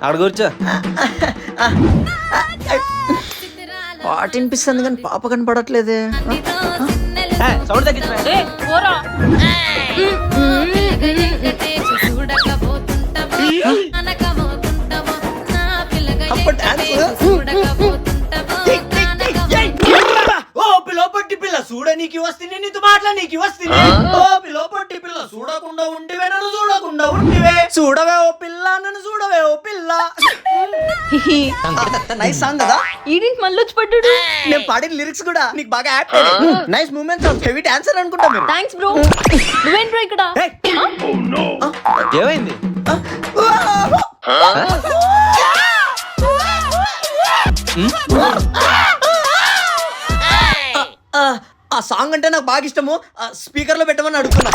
అక్కడ కూర్చో. పాట వినిపిస్తుంది కానీ పాప కనపడట్లేదే. సౌండ్ తగ్గించు. పిల్లపట్టి పిల్ల చూడ నీకు వస్తుంది, నీతో మాట్లా నీకు వస్తుంది. ఓ పిల్లపట్టి పిల్ల చూడకుండా ఉంటివే, నన్ను చూడకుండా ఉంటివే. చూడవే ఓ పిల్ల, నన్ను చూడవే ఓ పిల్ల. నైస్ సాంగ్ కదా. ఈడింటి మళ్ళీ వచ్చి పడ్డాడు. నేను పాడిన లిరిక్స్ కూడా నీకు బాగా apt. Nice moments of heavy dancer అనుకుంటా మీరు. Thanks bro. నువ్వేంట్రో ఇక్కడ? ఏమైంది? ఆ సాంగ్ అంటే నాకు బాగా ఇష్టము. స్పీకర్ లో పెట్టమని అడుగుతున్నా.